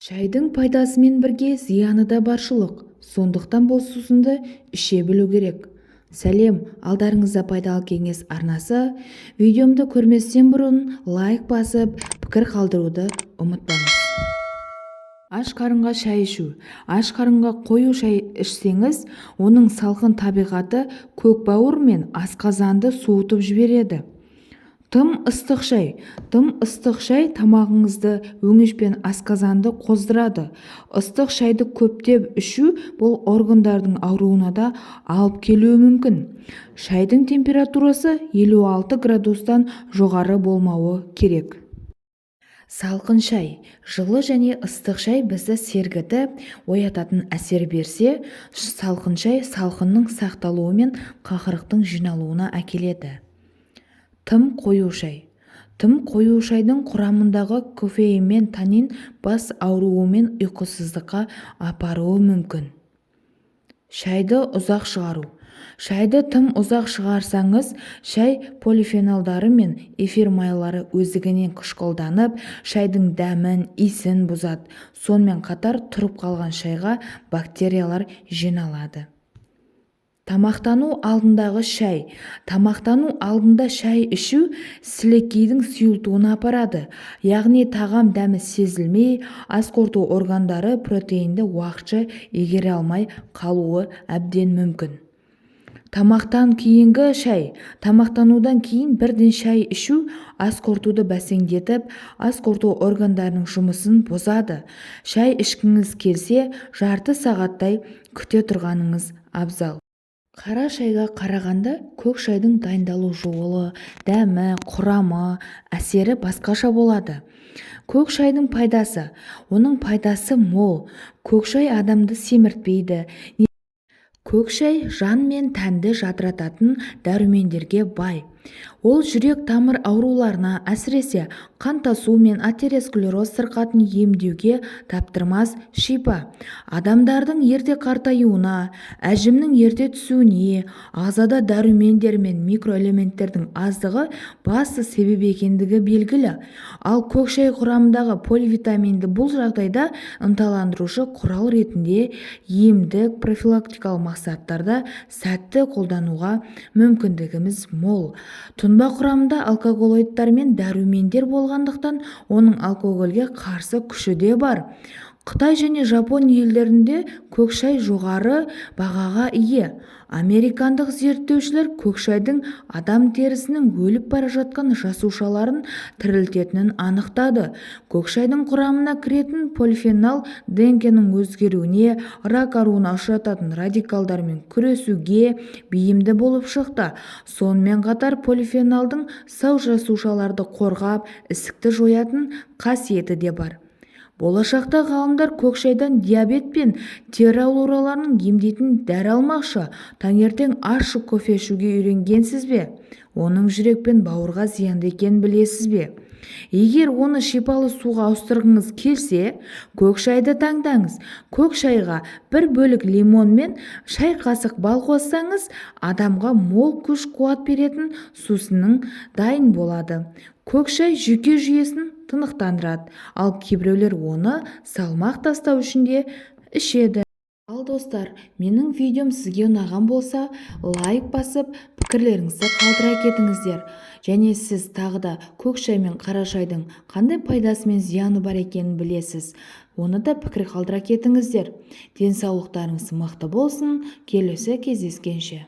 Шайдың пайдасымен бірге зияны да баршылық. Сондықтан бұл сусынды іше білу керек. Сәлем, алдарыңызда пайдалы кеңес арнасы. Видеомды көрместен бұрын лайк басып, пікір қалдыруды ұмытпаңыз. Аш қарынға шай ішу. Аш қарынға қою шай ішсеңіз, оның салқын табиғаты көкбауыр мен асқазанды суытып жібереді. Тым ыстық шай тамағыңызды, өңеш пен асқазанды қоздырады. Ыстық шайды көптеп ішу бұл органдардың ауруына да алып келуі мүмкін. Шайдың температурасы 56 градустан жоғары болмауы керек. Салқын шай. Жылы және ыстық шай бізді сергітіп, оятатын әсер берсе, салқын шай салқынның сақталуы мен қақырықтың жиналуына әкеледі. Тым қою шай. Тым қою шайдың құрамындағы кофеин мен танин бас ауруы мен ұйқысыздыққа апаруы мүмкін. Шайды ұзақ шығару. Шайды тым ұзақ шығарсаңыз, шай полифенолдары мен эфир майлары өздігінен қышқылданып, шайдың дәмін, иісін бұзады. Сонымен қатар тұрып қалған шайға бактериялар жиналады. Тамақтану алдындағы шай. Тамақтану алдында шай ішу сілекейдің сұйылтуына апарады. Яғни тағам дәмі сезілмей, ас қорыту органдары протеинді уақытша игере алмай қалуы әбден мүмкін. Тамақтан кейінгі шай. Тамақтанудан кейін бірден шай ішу ас қорытуды бәсеңдетіп, ас қорыту органдарының жұмысын бұзады. Шай ішкіңіз келсе, жарты сағаттай күте тұрғаныңыз абзал. Қара шайға қарағанда көк шайдың дайындалу жолы, дәмі, құрамы, әсері басқаша болады. Көк шайдың пайдасы. Оның пайдасы мол. Көк шай адамды семіртпейді. Көк шай жан мен тәнді жадырататын дәрумендерге бай. Ол жүрек тамыр ауруларына, әсіресе қан тасу мен атеросклероз сырқатын емдеуге таптырмас шипа. Адамдардың ерте қартаюына, әжімнің ерте түсуіне, ағзада дәрумендер мен микроэлементтердің аздығы басты себеп екендігі белгілі. Ал көк шай құрамындағы поливитаминді бұл жағдайда ынталандырушы құрал ретінде емдік, профилактикалық мақсаттарда сәтті қолдануға мүмкіндігіміз мол. Тұнба құрамында алкоголоидтар мен дәрумендер болғандықтан оның алкогольге қарсы күші де бар. Қытай және Жапон елдерінде көк шай жоғары бағаға ие. Американдық зерттеушілер көк шайдың адам терісінің өліп бара жатқан жасушаларын тірілтетінін анықтады. Көк шайдың құрамына кіретін полифенол ДНК-ның өзгеруіне, рак ауруына ұшырататын радикалдармен күресуге бейімді болып шықты. Сонымен қатар полифенолдың сау жасушаларды қорғап, ісікті жоятын қасиеті де бар. Болашақта ғалымдар көк шайдан диабет пен тері ауруларын емдейтін дәрі алмақшы. Таңертең ащы кофе ішуге үйренгенсіз бе? Оның жүрек пен бауырға зиянды екенін білесіз бе? Егер оны шипалы суға ауыстырғыңыз келсе, көк шайды таңдаңыз. Көк шайға бір бөлік лимон мен шай қасық бал қоссаңыз, адамға мол күш-қуат беретін сусынның дайын болады. Көк шай жүйке жүйесін тынықтандырады, ал кейбіреулер оны салмақ тастау үшін де ішеді. Ал достар, менің видеом сізге ұнаған болса, лайк басып, пікірлеріңізді қалдыра кетіңіздер. Және сіз тағы да көк шай мен қара шайдың қандай пайдасы мен зияны бар екенін білесіз. Оны да пікір қалдыра кетіңіздер. Денсаулықтарыңыз мықты болсын, келесі кездескенше.